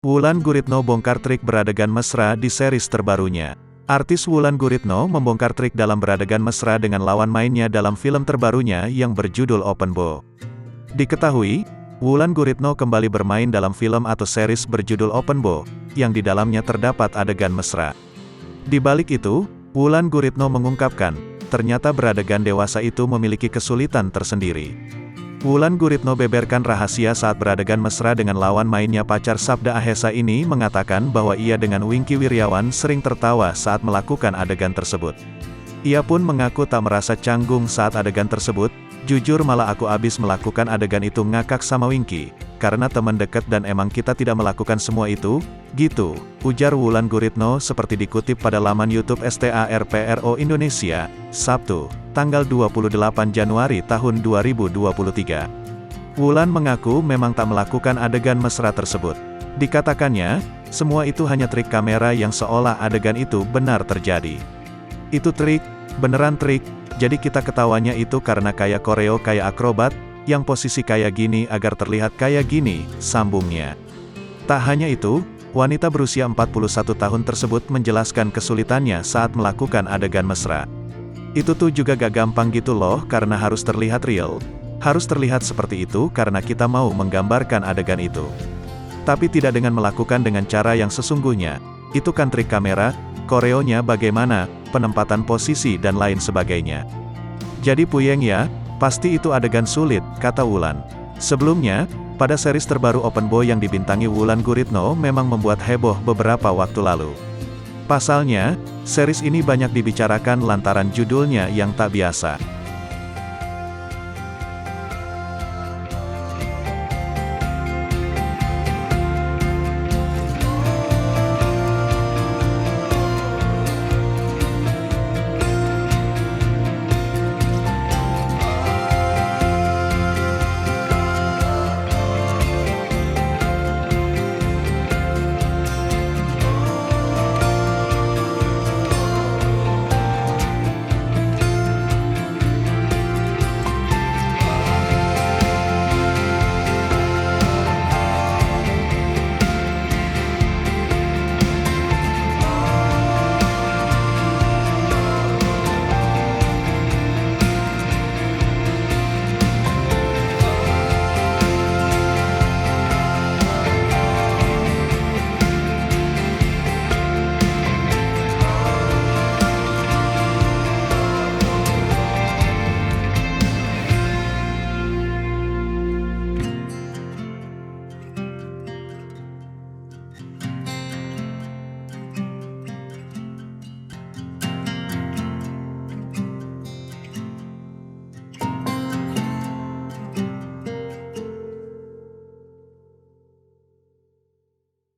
Wulan Guritno Bongkar Trik Beradegan Mesra di series terbarunya. Artis Wulan Guritno membongkar trik dalam beradegan mesra dengan lawan mainnya dalam film terbarunya yang berjudul Open Bo. Diketahui, Wulan Guritno kembali bermain dalam film atau series berjudul Open Bo, yang di dalamnya terdapat adegan mesra. Di balik itu, Wulan Guritno mengungkapkan, ternyata beradegan dewasa itu memiliki kesulitan tersendiri. Wulan Guritno beberkan rahasia saat beradegan mesra dengan lawan mainnya Pacar Sabda Ahessa ini mengatakan bahwa ia dengan Winky Wiryawan sering tertawa saat melakukan adegan tersebut. Ia pun mengaku tak merasa canggung saat adegan tersebut, jujur malah aku abis melakukan adegan itu ngakak sama Winky, karena teman deket dan emang kita tidak melakukan semua itu, gitu, ujar Wulan Guritno seperti dikutip pada laman YouTube Starpro Indonesia, Sabtu, tanggal 28 Januari tahun 2023. Wulan mengaku memang tak melakukan adegan mesra tersebut. Dikatakannya, semua itu hanya trik kamera yang seolah adegan itu benar terjadi. Itu trik, beneran trik, jadi kita ketawanya itu karena kayak koreo kayak akrobat, yang posisi kayak gini agar terlihat kayak gini, sambungnya. Tak hanya itu, wanita berusia 41 tahun tersebut menjelaskan kesulitannya saat melakukan adegan mesra. Itu tuh juga gak gampang gitu loh karena harus terlihat real. Harus terlihat seperti itu karena kita mau menggambarkan adegan itu. Tapi tidak dengan melakukan dengan cara yang sesungguhnya. Itu kan trik kamera, koreonya bagaimana, penempatan posisi dan lain sebagainya. Jadi puyeng ya, pasti itu adegan sulit, kata Wulan. Sebelumnya, pada series terbaru Open Bo yang dibintangi Wulan Guritno memang membuat heboh beberapa waktu lalu. Pasalnya, series ini banyak dibicarakan lantaran judulnya yang tak biasa.